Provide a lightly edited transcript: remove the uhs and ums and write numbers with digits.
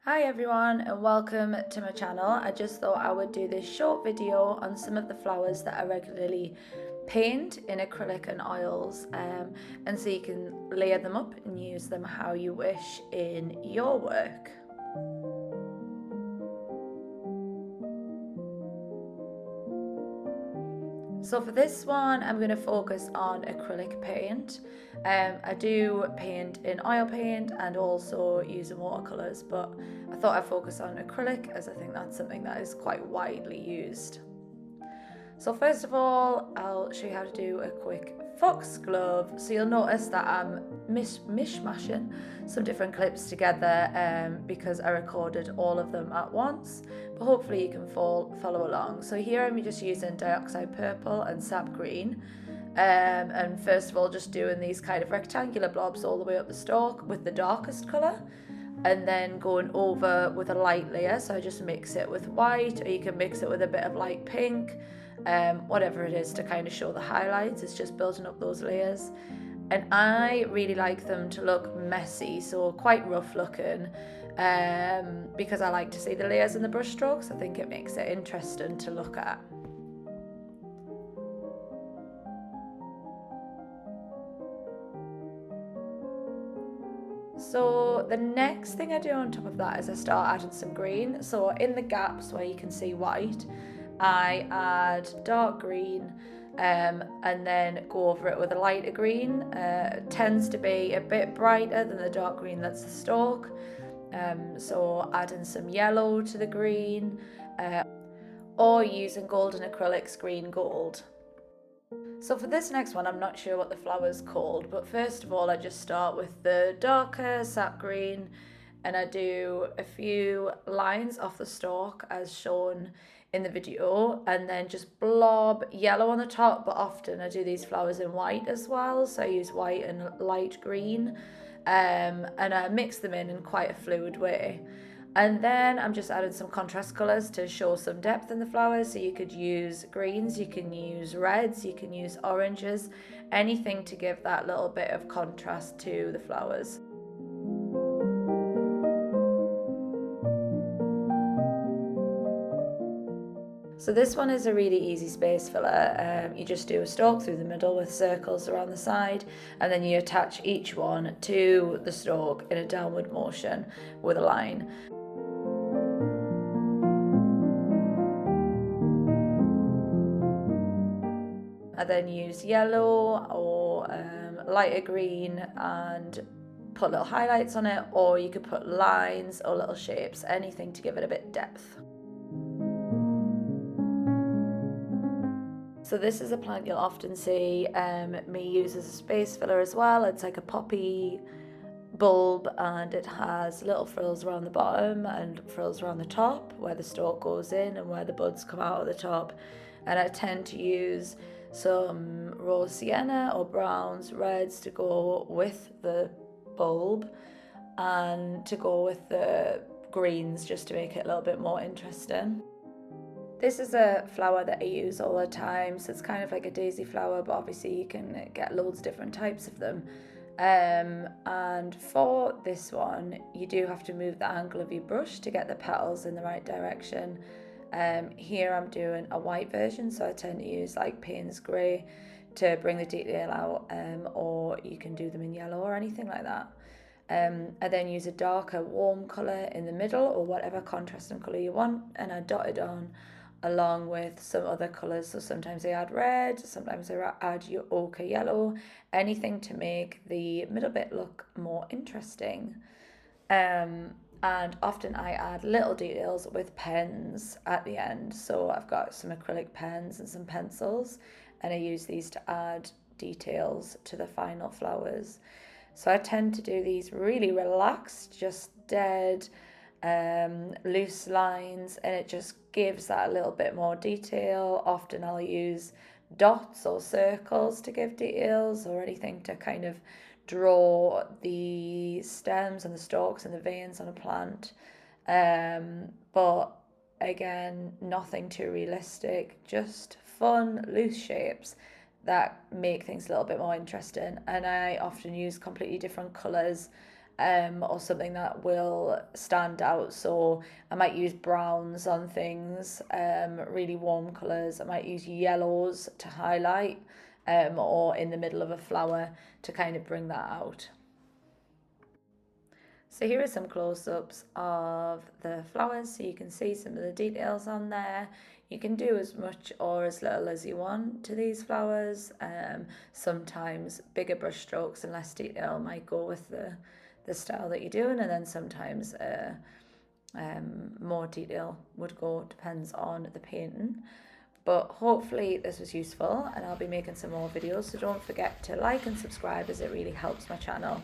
Hi everyone and welcome to my channel. I just thought I would do this short video on some of the flowers that I regularly paint in acrylic and oils, and so you can layer them up and use them how you wish in your work. So for this one, I'm going to focus on acrylic paint. I do paint in oil paint and also using watercolours, but I thought I'd focus on acrylic as I think that's something that is quite widely used. So first of all, I'll show you how to do a quick foxglove. So you'll notice that I'm mishmashing some different clips together because I recorded all of them at once, but hopefully you can follow along. So here I'm just using dioxide purple and sap green. And first of all, just doing these kind of rectangular blobs all the way up the stalk with the darkest colour, and then going over with a light layer. So I just mix it with white, or you can mix it with a bit of light pink, whatever it is to kind of show the highlights. It's just building up those layers. And I really like them to look messy, so quite rough looking, because I like to see the layers in the brush strokes. I think it makes it interesting to look at. So the next thing I do on top of that is I start adding some green. So in the gaps where you can see white, I add dark green, and then go over it with a lighter green. It tends to be a bit brighter than the dark green that's the stalk. So adding some yellow to the green, or using golden acrylics green gold. So for this next one, I'm not sure what the flower's called, but first of all, I just start with the darker sap green, and I do a few lines off the stalk as shown in the video, and then just blob yellow on the top, but often I do these flowers in white as well, so I use white and light green, and I mix them in quite a fluid way. And then I'm just adding some contrast colours to show some depth in the flowers. So you could use greens, you can use reds, you can use oranges, anything to give that little bit of contrast to the flowers. So this one is a really easy space filler. You just do a stalk through the middle with circles around the side, and then you attach each one to the stalk in a downward motion with a line. I then use yellow or lighter green and put little highlights on it, or you could put lines or little shapes, anything to give it a bit of depth. So this is a plant you'll often see me use as a space filler as well. It's like a poppy bulb, and it has little frills around the bottom and frills around the top where the stalk goes in and where the buds come out of the top. And I tend to use some rose sienna or browns, reds to go with the bulb and to go with the greens, just to make it a little bit more interesting. This is a flower that I use all the time, so it's kind of like a daisy flower, but obviously you can get loads of different types of them. And for this one, you do have to move the angle of your brush to get the petals in the right direction. Here I'm doing a white version, so I tend to use like Payne's grey to bring the detail out, or you can do them in yellow or anything like that. I then use a darker warm colour in the middle, or whatever contrasting colour you want, and I dot it on along with some other colours. So sometimes I add red, sometimes I add your ochre yellow, anything to make the middle bit look more interesting. And often I add little details with pens at the end. So I've got some acrylic pens and some pencils, and I use these to add details to the final flowers. So I tend to do these really relaxed, just dead, loose lines, and it just gives that a little bit more detail. Often I'll use dots or circles to give details, or anything to kind of draw the stems and the stalks and the veins on a plant. But again, nothing too realistic, just fun, loose shapes that make things a little bit more interesting. And I often use completely different colours or something that will stand out. So I might use browns on things, really warm colours. I might use yellows to highlight, or in the middle of a flower to kind of bring that out. So here are some close-ups of the flowers, so you can see some of the details on there. You can do as much or as little as you want to these flowers. Sometimes bigger brush strokes and less detail might go with the style that you're doing, and then sometimes more detail would go, depends on the painting. But hopefully this was useful, and I'll be making some more videos, so don't forget to like and subscribe as it really helps my channel.